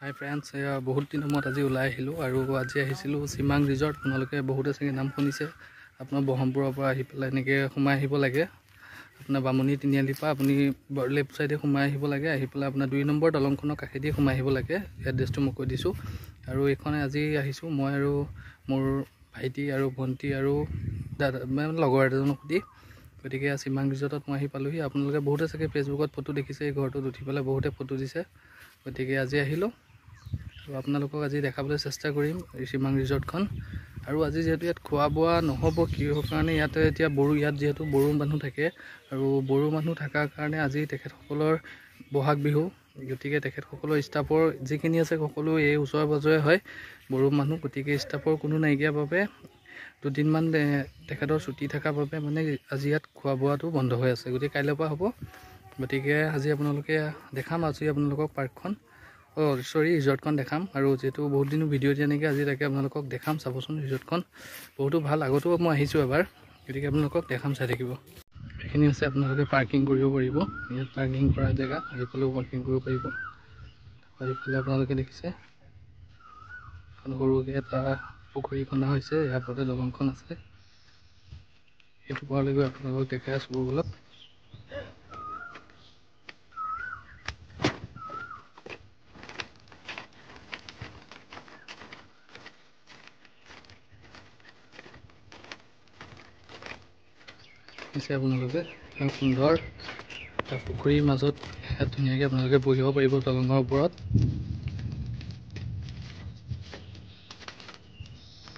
হাই friends, বহুত দিনৰ মূৰত আজি ওলাই আহিলোঁ আৰু আজি আহিছিলোঁ চিমাং ৰিজৰ্ট। আপোনালোকে বহুতে চাগে নাম শুনিছে। আপোনাৰ ব্ৰহ্মপুৰৰ পৰা আহি পেলাই এনেকৈ সোমাই আহিব লাগে। আপোনাৰ বামুণী তিনিআলিৰ পৰা আপুনি লেফ্ট ছাইডে সোমাই আহিব লাগে। আহি পেলাই আপোনাৰ 2 নম্বৰ দলংখনৰ কাষেদি সোমাই আহিব লাগে। এড্ৰেছটো মই কৈ দিছোঁ। আৰু এইখনে আজি আহিছোঁ মই আৰু মোৰ ভাইটি আৰু ভণ্টি আৰু দাদা লগৰ এজনৰ সৈতে। গতিকে চিমাং ৰিজৰ্টত মই আহি পালোঁহি। আপোনালোকে বহুতে চাগে ফেচবুকত ফটো দেখিছে, এই ঘৰটোত উঠি পেলাই বহুতে ফটো দিছে। গতিকে আজি আহিলোঁ আৰু আপোনালোকক আজি দেখাবলৈ চেষ্টা কৰিম এই চিমাং ৰিজৰ্টখন। আৰু আজি যিহেতু ইয়াত খোৱা বোৱা নহ'ব, কিহৰ কাৰণে ইয়াতে এতিয়া ইয়াত যিহেতু বড়ো মানুহ থাকে আৰু বড়ো মানুহ থকাৰ কাৰণে আজি তেখেতসকলৰ বহাগ বিহু। গতিকে তেখেতসকলৰ ষ্টাফৰ যিখিনি আছে সকলো এই ওচৰে পাজৰে হয় বড়ো মানুহ। গতিকে ষ্টাফৰ কোনো নাইকিয়াৰ বাবে 2 দিনমান তেখেতৰ ছুটি থকাৰ বাবে মানে আজি ইয়াত খোৱা বোৱাটো বন্ধ হৈ আছে। গতিকে কাইলৈৰ পৰা হ'ব। গতিকে আজি আপোনালোকে দেখাম আজি আপোনালোকক পাৰ্কখন ৰিজৰ্টখন দেখাম। আৰু যিহেতু বহুত দিনো ভিডিঅ' দিয়া নেকি, আজি তাকে আপোনালোকক দেখাম। চাবচোন ৰিজৰ্টখন বহুতো ভাল, আগতো মই আহিছোঁ এবাৰ। গতিকে আপোনালোকক দেখাম, চাই থাকিব। এইখিনি হৈছে আপোনালোকে পাৰ্কিং কৰিব পাৰিব। ইয়াত পাৰ্কিং কৰা জেগা, এইফালেও পাৰ্কিং কৰিব পাৰিব। এইফালে আপোনালোকে দেখিছে সৰুকৈ এটা পুখুৰী খন্দা হৈছে, ইয়াৰ ওপৰতে দলংখন আছে। সেইটো পৰালৈ গৈ আপোনালোকক দেখাই আছোঁ গুগলত। আপোনালোকে সুন্দৰ এটা পুখুৰীৰ মাজত ইয়াত ধুনীয়াকৈ আপোনালোকে বহিব পাৰিব দলঙৰ ওপৰত।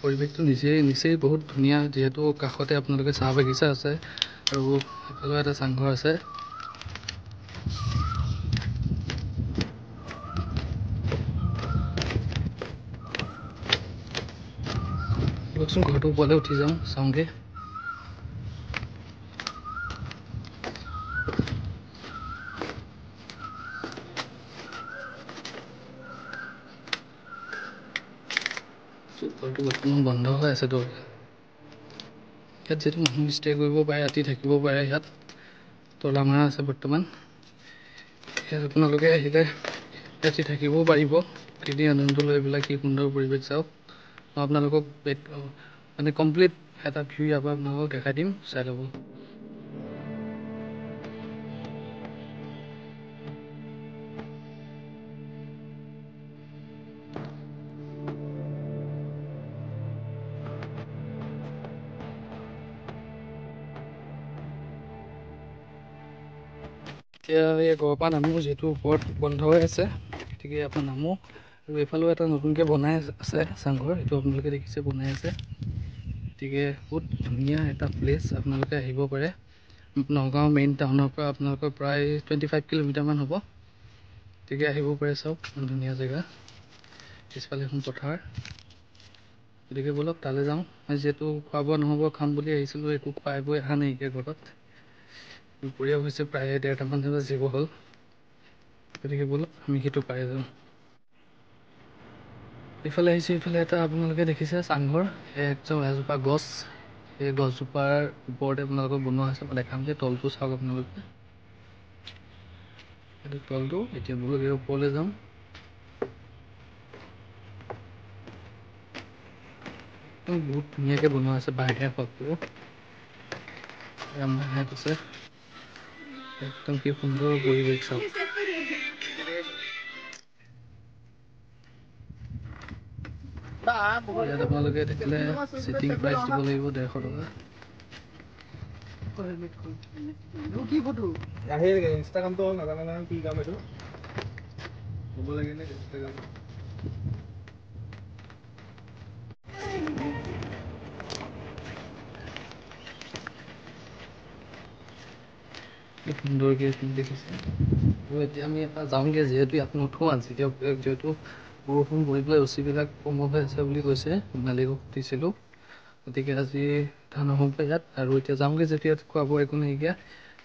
পৰিৱেশটো নিচেই বহুত ধুনীয়া, যিহেতু কাষতে আপোনালোকে চাহ বাগিচা আছে আৰু এইফালেও এটা চাংঘৰ আছে। বলকচোন ঘৰটোৰ ওপৰলৈ উঠি যাওঁ, চাওঁগৈ। ঘৰটো বৰ্তমান বন্ধ হৈ আছে। ইয়াত যিহেতু মানুহ ষ্টে কৰিব পাৰে, ৰাতি থাকিব পাৰে। ইয়াত তলা মাৰা আছে বৰ্তমান। ইয়াত আপোনালোকে আহিলে ৰাতি থাকিবও পাৰিব। কিনি আনন্দ লৈ পেলাই কি সুন্দৰ পৰিৱেশ চাওক। মই আপোনালোকক মানে কমপ্লিট এটা ভিউ ইয়াৰ পৰা আপোনালোকক দেখাই দিম, চাই ল'ব। এতিয়া এই ঘৰৰ পৰা নামো, যিহেতু ওপৰত বন্ধ হৈ আছে। গতিকে আপোনাৰ নামো। আৰু এইফালেও এটা নতুনকৈ বনাই আছে চাংঘৰ, এইটো আপোনালোকে দেখিছে বনাই আছে। গতিকে বহুত ধুনীয়া এটা প্লেচ, আপোনালোকে আহিব পাৰে। নগাঁও মেইন টাউনৰ পৰা আপোনালোকৰ প্ৰায় 25 কিলোমিটাৰমান হ'ব। গতিকে আহিব পাৰে, চাওক ধুনীয়া জেগা। পিছফালে এখন পথাৰ। গতিকে ব'লক তালৈ যাওঁ। যিহেতু খোৱা বোৱা নহ'ব, খাম বুলি আহিছিলোঁ, একো খুৱাই বৈ অহা নাই এতিয়া ঘৰত। দুপৰীয়া হৈছে, প্ৰায় 1:30মান বাজিব হ'ল। গতিকে ব'লক আমি সেইটো পাই যাওঁ। এইফালে আহিছোঁ, এইফালে এটা আপোনালোকে দেখিছে চাংঘৰ, এজোপা গছ। সেই গছজোপাৰ ওপৰতে আপোনালোকক বনোৱা হৈছে। মই দেখাম যে তলটো চাওক আপোনালোকে। এইটো তলটো। এতিয়া ব'লক এই ওপৰলৈ যাওঁ। একদম বহুত ধুনীয়াকৈ বনোৱা আছে, বাঁহেৰে সকলো আছে। একদম কি সুন্দৰ পৰিৱেশ চাওক। ইয়াত আপোনালোকে থাকিলে চিটিং প্ৰাইচ দিব লাগিব 150 টকা। কি ফটো আহে ইনষ্টাগ্ৰামটো নাজানে নহয়, কি কাম এইটো ক'ব লাগে নে ইনষ্টাগ্ৰাম। সুন্দৰকৈ দেখিছে। আৰু এতিয়া আমি এটা যাওঁগৈ, যিহেতু ইয়াত নুঠোঁ আজি। যিহেতু বৰষুণ পৰি পেলাই ৰছীবিলাক কমোৱা হৈ আছে বুলি কৈছে, মালিকক সুধিছিলোঁ। গতিকে আজি উঠা নহ'ব ইয়াত। আৰু এতিয়া যাওঁগৈ, যেতিয়া ইয়াত খোৱা বোৱা একো নাইকিয়া।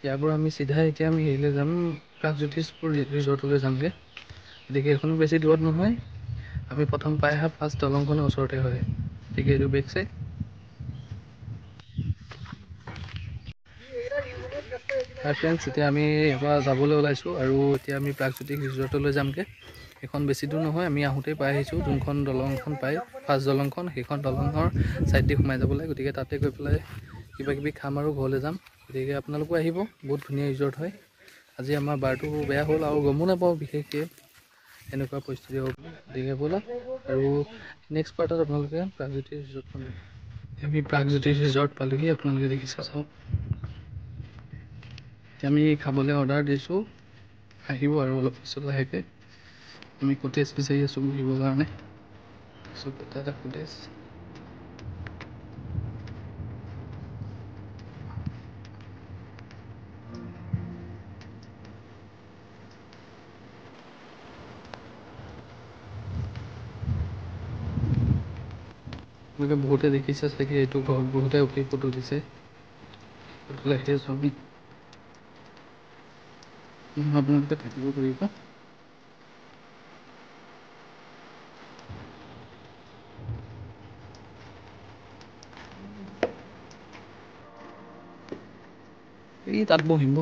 ইয়াৰ পৰা আমি চিধাই এতিয়া আমি হেৰিলৈ যাম, প্ৰাগজ্যোতিষপুৰ ৰিজৰ্টলৈ যামগৈ। গতিকে এইখনো বেছি দূৰত নহয়। আমি প্ৰথম পাই অহা ফাৰ্ষ্ট দলংখনৰ ওচৰতে হয়। গতিকে এইটো বেক চাইড। হাই ফ্ৰেণ্ডছ, এতিয়া আমি ইয়াৰ পৰা যাবলৈ ওলাইছোঁ আৰু এতিয়া আমি প্ৰাগজ্যোতিষ ৰিজৰ্টলৈ যামগৈ। সেইখন বেছি দূৰ নহয়, আমি আহোঁতেই পাই আহিছোঁ। যোনখন দলংখন পায় ফাৰ্ষ্ট দলংখন, সেইখন দলঙৰ ছাইড দি সোমাই যাব লাগে। গতিকে তাতে গৈ পেলাই কিবা কিবি খাম আৰু ঘৰলৈ যাম। গতিকে আপোনালোকো আহিব, বহুত ধুনীয়া ৰিজৰ্ট হয়। আজি আমাৰ বাৰটো বেয়া হ'ল আৰু গমো নাপাওঁ বিশেষকৈ এনেকুৱা পৰিস্থিতি হ'ব। গতিকে ব'লক আৰু নেক্সট পাৰ্টত আপোনালোকে প্ৰাগজ্যোতিষ ৰিজৰ্টখন আমি প্ৰাগজ্যোতিষ ৰিজৰ্ট পালোঁহি। আপোনালোকে দেখিছে চাওক, এতিয়া আমি খাবলৈ অৰ্ডাৰ দিছোঁ, আহিব আৰু অলপ পিছত লাহেকৈ। আমি কটেজ বিচাৰি আছোঁ বহিবৰ কাৰণে। চব এটা কটেজ আপোনালোকে বহুতে দেখিছে চাগে, এইটো ঘৰত বহুতে উঠি ফটো দিছে। ফটো ৰাখি আছোঁ আমি, আপোনালোকে থাকিব পাৰিব। এই তাত বহিম।